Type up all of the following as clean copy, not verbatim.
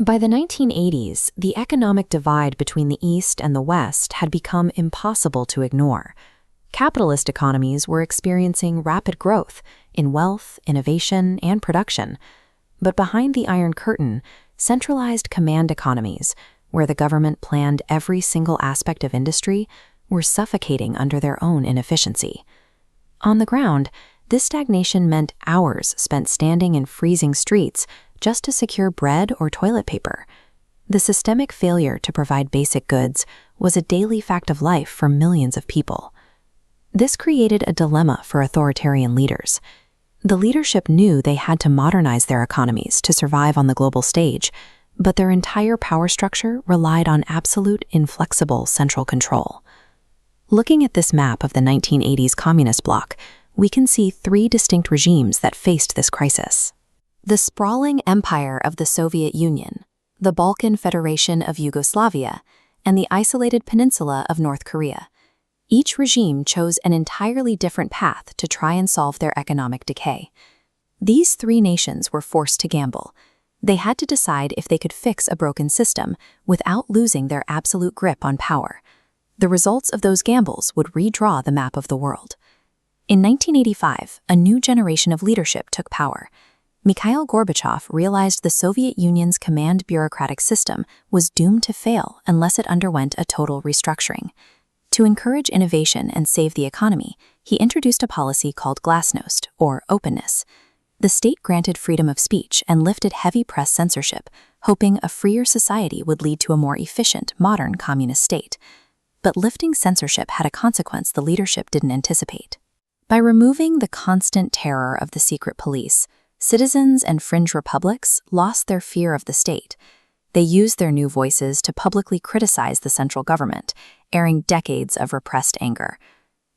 By the 1980s, the economic divide between the East and the West had become impossible to ignore. Capitalist economies were experiencing rapid growth in wealth, innovation, and production. But behind the Iron Curtain, centralized command economies, where the government planned every single aspect of industry, were suffocating under their own inefficiency. On the ground, this stagnation meant hours spent standing in freezing streets just to secure bread or toilet paper. The systemic failure to provide basic goods was a daily fact of life for millions of people. This created a dilemma for authoritarian leaders. The leadership knew they had to modernize their economies to survive on the global stage, but their entire power structure relied on absolute, inflexible central control. Looking at this map of the 1980s communist bloc, we can see three distinct regimes that faced this crisis. The sprawling empire of the Soviet Union, the Balkan Federation of Yugoslavia, and the isolated peninsula of North Korea. Each regime chose an entirely different path to try and solve their economic decay. These three nations were forced to gamble. They had to decide if they could fix a broken system without losing their absolute grip on power. The results of those gambles would redraw the map of the world. In 1985, a new generation of leadership took power. Mikhail Gorbachev realized the Soviet Union's command bureaucratic system was doomed to fail unless it underwent a total restructuring. To encourage innovation and save the economy, he introduced a policy called glasnost, or openness. The state granted freedom of speech and lifted heavy press censorship, hoping a freer society would lead to a more efficient, modern communist state. But lifting censorship had a consequence the leadership didn't anticipate. By removing the constant terror of the secret police, citizens and fringe republics lost their fear of the state. They used their new voices to publicly criticize the central government, airing decades of repressed anger.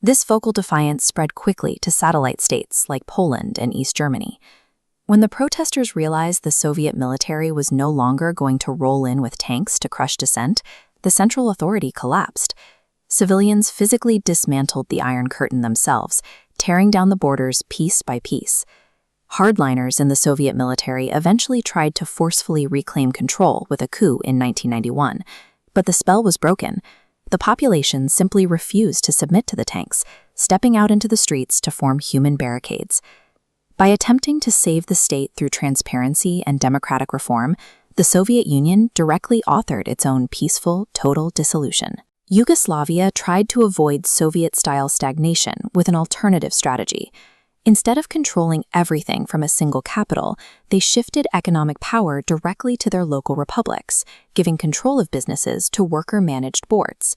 This vocal defiance spread quickly to satellite states like Poland and East Germany. When the protesters realized the Soviet military was no longer going to roll in with tanks to crush dissent, the central authority collapsed. Civilians physically dismantled the Iron Curtain themselves, tearing down the borders piece by piece. Hardliners in the Soviet military eventually tried to forcefully reclaim control with a coup in 1991, but the spell was broken. The population simply refused to submit to the tanks, stepping out into the streets to form human barricades. By attempting to save the state through transparency and democratic reform, the Soviet Union directly authored its own peaceful, total dissolution. Yugoslavia tried to avoid Soviet-style stagnation with an alternative strategy. Instead of controlling everything from a single capital, they shifted economic power directly to their local republics, giving control of businesses to worker-managed boards.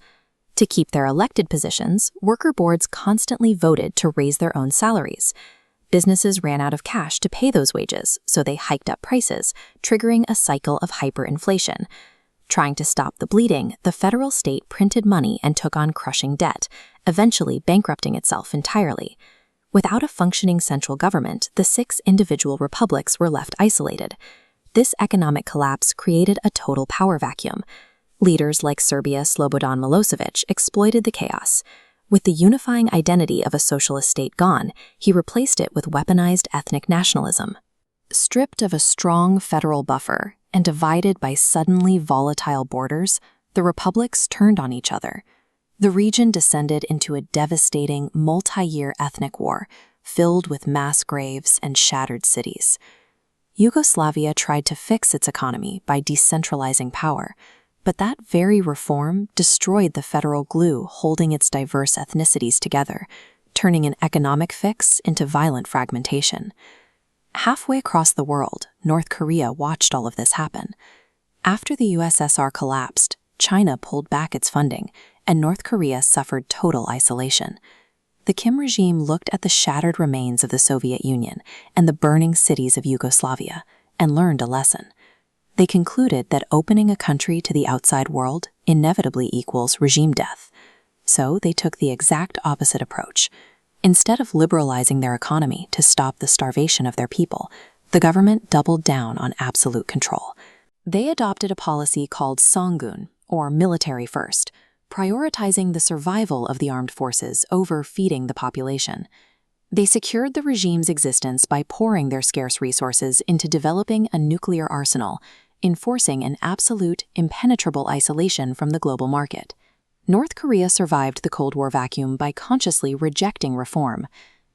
To keep their elected positions, worker boards constantly voted to raise their own salaries. Businesses ran out of cash to pay those wages, so they hiked up prices, triggering a cycle of hyperinflation. Trying to stop the bleeding, the federal state printed money and took on crushing debt, eventually bankrupting itself entirely. Without a functioning central government, the 6 individual republics were left isolated. This economic collapse created a total power vacuum. Leaders like Serbia's Slobodan Milosevic exploited the chaos. With the unifying identity of a socialist state gone, he replaced it with weaponized ethnic nationalism. Stripped of a strong federal buffer and divided by suddenly volatile borders, the republics turned on each other. The region descended into a devastating, multi-year ethnic war, filled with mass graves and shattered cities. Yugoslavia tried to fix its economy by decentralizing power, but that very reform destroyed the federal glue holding its diverse ethnicities together, turning an economic fix into violent fragmentation. Halfway across the world, North Korea watched all of this happen. After the USSR collapsed, China pulled back its funding, and North Korea suffered total isolation. The Kim regime looked at the shattered remains of the Soviet Union and the burning cities of Yugoslavia and learned a lesson. They concluded that opening a country to the outside world inevitably equals regime death. So they took the exact opposite approach. Instead of liberalizing their economy to stop the starvation of their people, the government doubled down on absolute control. They adopted a policy called Songun, or military first, prioritizing the survival of the armed forces over feeding the population. They secured the regime's existence by pouring their scarce resources into developing a nuclear arsenal, enforcing an absolute, impenetrable isolation from the global market. North Korea survived the Cold War vacuum by consciously rejecting reform.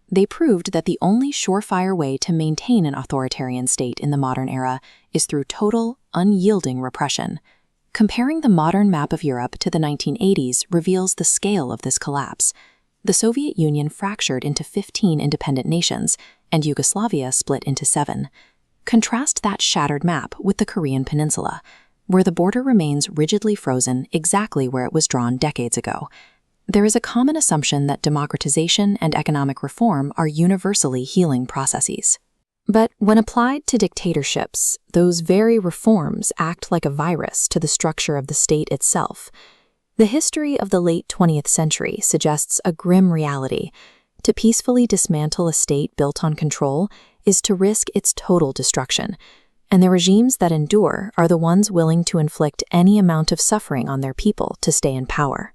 They proved that the only surefire way to maintain an authoritarian state in the modern era is through total, unyielding repression. Comparing the modern map of Europe to the 1980s reveals the scale of this collapse. The Soviet Union fractured into 15 independent nations, and Yugoslavia split into 7. Contrast that shattered map with the Korean peninsula, where the border remains rigidly frozen exactly where it was drawn decades ago. There is a common assumption that democratization and economic reform are universally healing processes. But when applied to dictatorships, those very reforms act like a virus to the structure of the state itself. The history of the late 20th century suggests a grim reality. To peacefully dismantle a state built on control is to risk its total destruction, and the regimes that endure are the ones willing to inflict any amount of suffering on their people to stay in power.